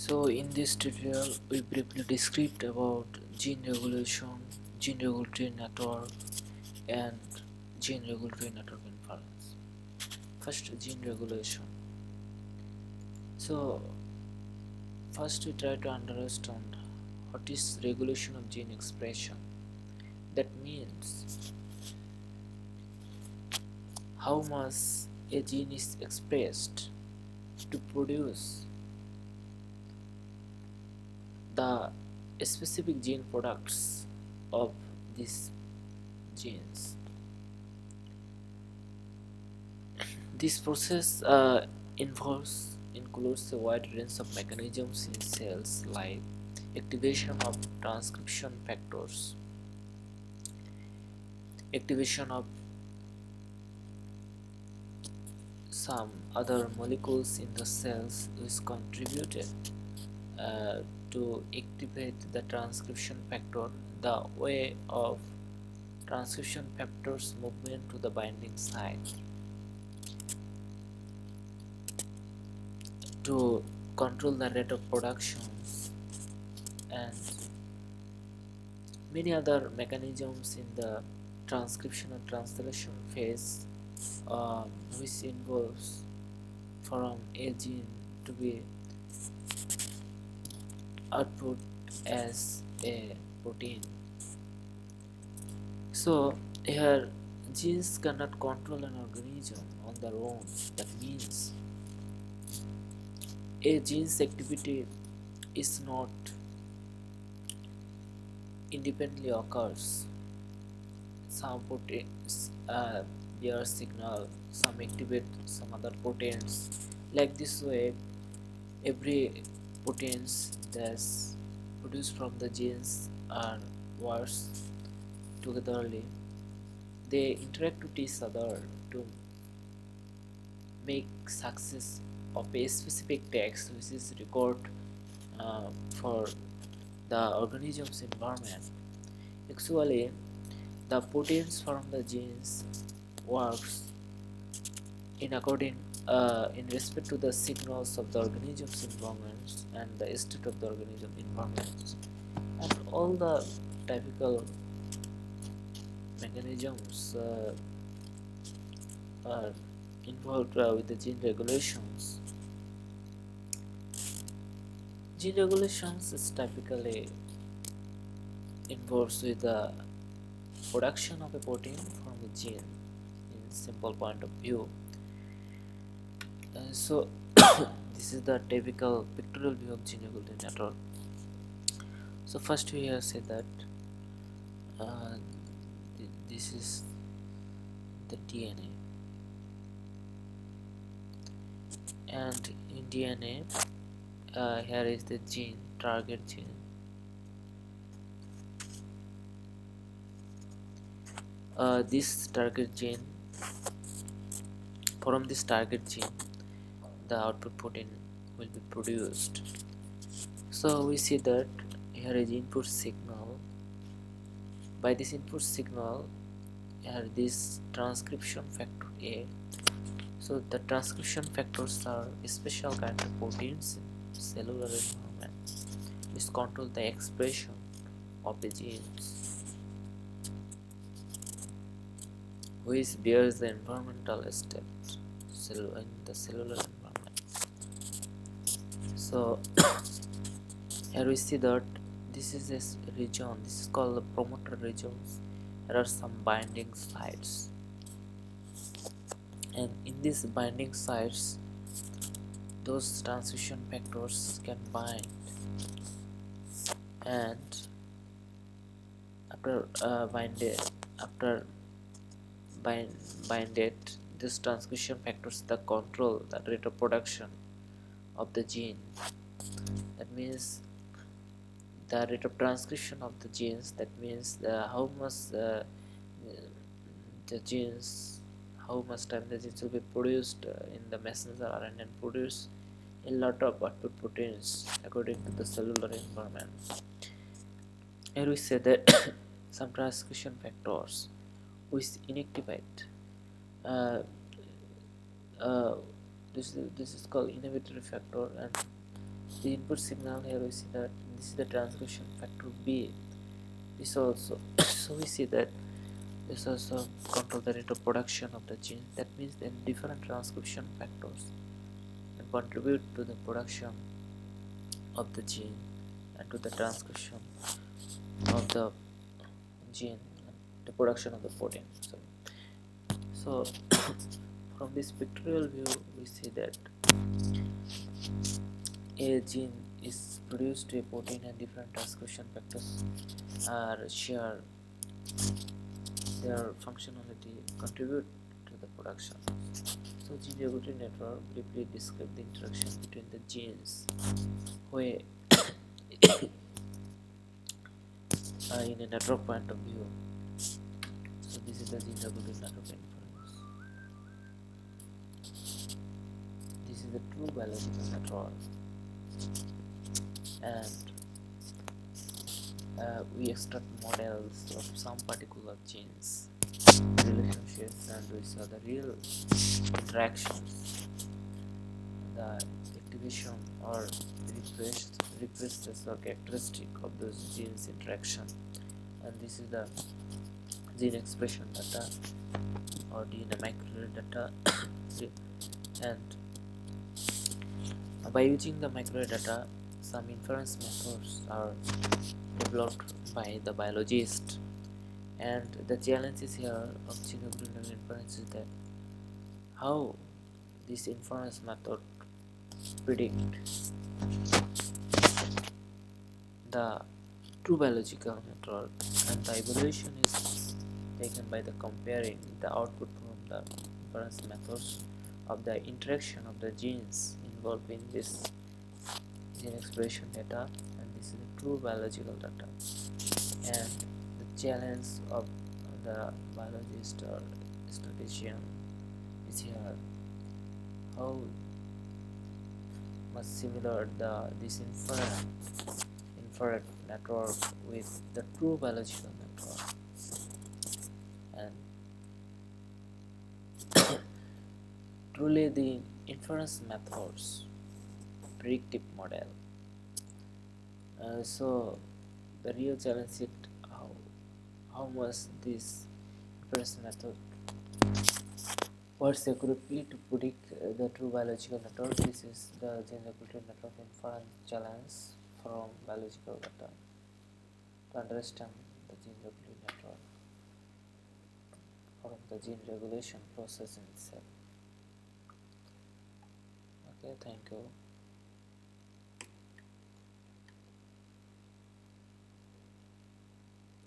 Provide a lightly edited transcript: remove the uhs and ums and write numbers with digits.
So in this tutorial we briefly described about gene regulation, gene regulatory network and gene regulatory network inference. First, gene regulation. So first we try to understand what is regulation of gene expression. That means how much a gene is expressed to produce the specific gene products of these genes. This process includes a wide range of mechanisms in cells like activation of transcription factors, activation of some other molecules in the cells which contributed uh, to activate the transcription factor, the way of transcription factors movement to the binding site to control the rate of productions, and many other mechanisms in the transcription and translation phase, which involves from a gene to be output as a protein. So here genes cannot control an organism on their own. That means a gene's activity is not independently occurs. Some proteins their signal, some activate some other proteins. Like this way, every proteins that's produced from the genes are works togetherly. They interact with each other to make success of a specific text which is record for the organism's environment. Actually, the proteins from the genes works in respect to the signals of the organism's environment and the state of the organism environment, and all the typical mechanisms are involved with the gene regulations. Gene regulations is typically involves with the production of a protein from a gene in simple point of view. So this is the typical pictorial view of gene regulatory network. So first we have said that uh, this is the DNA, and in DNA here is the gene, target gene. This target gene, from this target gene the output protein will be produced. So we see that here is input signal. By this input signal, here this transcription factor A. So the transcription factors are special kind of proteins in cellular environment which control the expression of the genes, which bears the environmental state in the cellular environment. So here we see that this is a region, this is called the promoter regions. There are some binding sites, and in these binding sites those transition factors can bind, and after bind, binded, these transcription factors that control the rate of production of the gene. That means the rate of transcription of the genes, that means how much the genes, how much time the genes will be produced in the messenger RNA and produce a lot of output proteins according to the cellular environment. Here we say that some transcription factors which inactivate, uh, uh, this is called inhibitory factor, and the input signal. Here we see that this is the transcription factor B. This also so we see that this also control the rate of production of the gene. That means then different transcription factors can contribute to the production of the gene and to the transcription of the gene and the production of the protein. So from this pictorial view we see that a gene is produced to a protein and different transcription factors are shared. Their functionality contribute to the production. So gene regulatory network briefly describe the interaction between the genes where in a network point of view. So this is the gene regulatory network inference. This is the true biological network, and we extract models of some particular genes, relationships, and we saw the real interactions, the activation or repressed or characteristic of those genes interaction. And this is the gene expression data or DNA microarray data. And by using the microarray data, some inference methods are developed by the biologist. And the challenges here of gene inference is that how this inference method predict the true biological network, and the evaluation is taken by the comparing the output from the inference methods of the interaction of the genes involved in this gene expression data, and this is the true biological data. And the challenge of the biologist or statistician is here how much similar this infrared network with the true biological network. And truly the inference methods predictive model. So the real challenge is how much this inference method works accurately to predict the true biological network. This is the gene regulatory network inference challenge from biological data to understand the gene regulatory network from the gene regulation process in itself. Okay, thank you.